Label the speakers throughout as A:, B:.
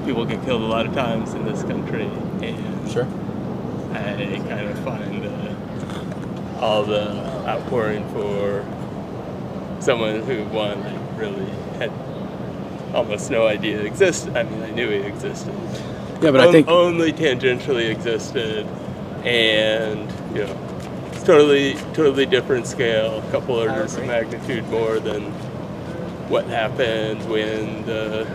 A: people get killed a lot of times in this country, and
B: Sure.
A: I kind of find all the outpouring for someone who, one, I really had almost no idea existed. I mean, I knew he existed.
B: Yeah, but I think
A: only tangentially existed, and it's totally different scale, a couple orders of magnitude more than what happened when the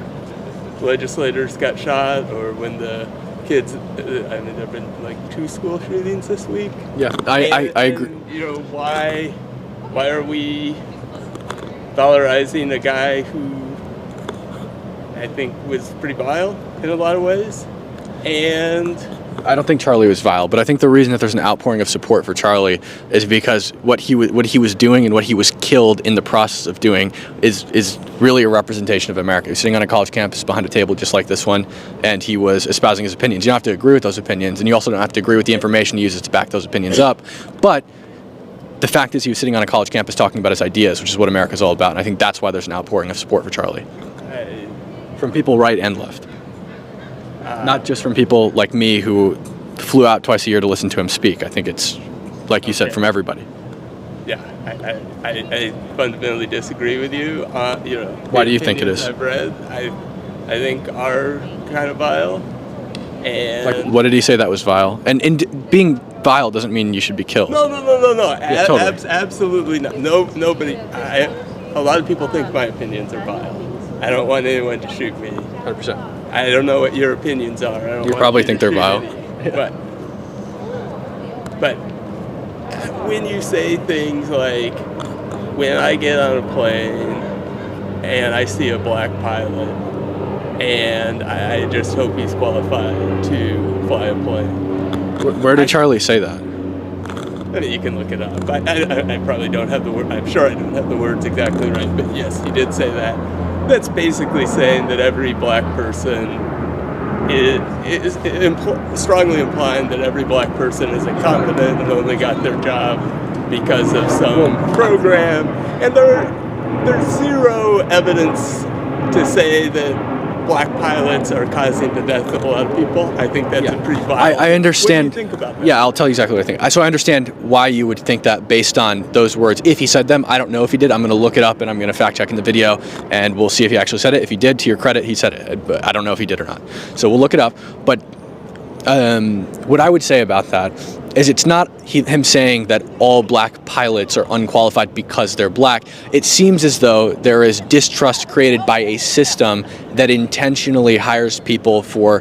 A: legislators got shot or when the kids. I mean, there've been like 2 school shootings this week.
B: Yeah, I agree.
A: And, why are we valorizing a guy who I think was pretty vile in a lot of ways? And
B: I don't think Charlie was vile, but I think the reason that there's an outpouring of support for Charlie is because what he was doing and what he was killed in the process of doing is really a representation of America. He was sitting on a college campus behind a table just like this one, and he was espousing his opinions. You don't have to agree with those opinions, and you also don't have to agree with the information he uses to back those opinions up. But the fact is he was sitting on a college campus talking about his ideas, which is what America's all about, and I think that's why there's an outpouring of support for Charlie. From people right and left. Not just from people like me who flew out twice a year to listen to him speak. I think it's, like you said, from everybody.
A: Yeah, I fundamentally disagree with you.
B: Why do you think it is?
A: I've read, I think are kind of vile. And
B: like, what did he say that was vile? And being vile doesn't mean you should be killed.
A: No.
B: Yeah, totally.
A: Absolutely not. Nobody. A lot of people think my opinions are vile. I don't want anyone to shoot me.
B: 100%.
A: I don't know what your opinions are. I don't
B: you probably think they're vile.
A: But when you say things like, when I get on a plane and I see a black pilot and I just hope he's qualified to fly a plane.
B: Where did Charlie say that?
A: I mean, you can look it up. I probably don't have the word. I'm sure I don't have the words exactly right, but yes, he did say that. That's basically saying that every black person is strongly implying that every black person is incompetent and only got their job because of some program. And there's zero evidence to say that black pilots are causing the death of a lot of people. I think that's a pretty violent.
B: I understand.
A: What do you think about that?
B: Yeah, I'll tell you exactly what I think. So I understand why you would think that based on those words. If he said them, I don't know if he did. I'm going to look it up and I'm going to fact check in the video and we'll see if he actually said it. If he did, to your credit, he said it. But I don't know if he did or not. So we'll look it up. But what I would say about that is it's not him saying that all black pilots are unqualified because they're black. It seems as though there is distrust created by a system that intentionally hires people for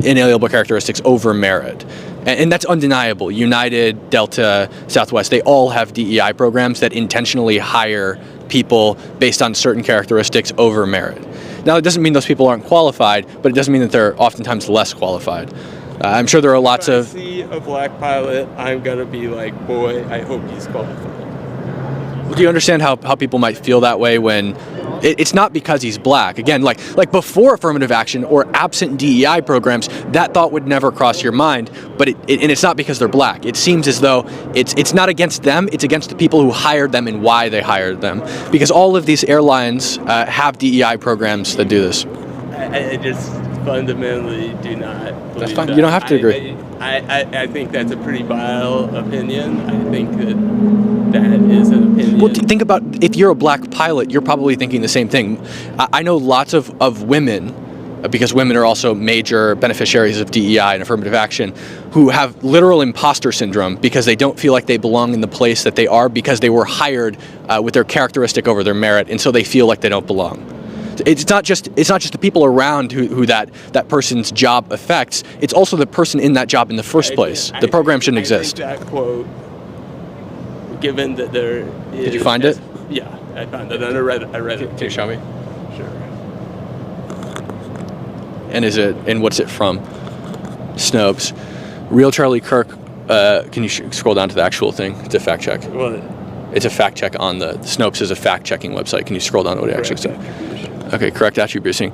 B: inalienable characteristics over merit. And that's undeniable. United, Delta, Southwest, they all have DEI programs that intentionally hire people based on certain characteristics over merit. Now, it doesn't mean those people aren't qualified, but it doesn't mean that they're oftentimes less qualified. I'm sure there are lots of...
A: If I see a black pilot, I'm going to be like, boy, I hope he's qualified.
B: Do you understand how people might feel that way when... It's not because he's black. Again, like before affirmative action or absent DEI programs, that thought would never cross your mind. But and it's not because they're black. It seems as though it's not against them. It's against the people who hired them and why they hired them. Because all of these airlines have DEI programs that do this.
A: I just fundamentally do not believe
B: That's fine.
A: that.
B: You don't have to agree.
A: I think that's a pretty vile opinion. I think that is an opinion.
B: Well, think about if you're a black pilot, you're probably thinking the same thing. I know lots of women, because women are also major beneficiaries of DEI and affirmative action, who have literal imposter syndrome because they don't feel like they belong in the place that they are because they were hired with their characteristic over their merit, and so they feel like they don't belong. It's not just the people around who that person's job affects. It's also the person in that job in the first place. The program shouldn't exist.
A: I think that quote, given that there is...
B: Did you find it?
A: Yeah, I found it. And I read it.
B: Can you show me?
A: Sure.
B: And what's it from? Snopes. Real Charlie Kirk. Can you scroll down to the actual thing? It's a fact check.
A: Well,
B: it's a fact check on the Snopes is a fact checking website. Can you scroll down to what it actually said? Okay, correct attribution.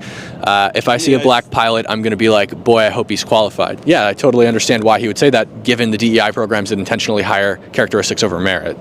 B: If I see a black pilot, I'm going to be like, boy, I hope he's qualified. Yeah, I totally understand why he would say that, given the DEI programs that intentionally hire characteristics over merit.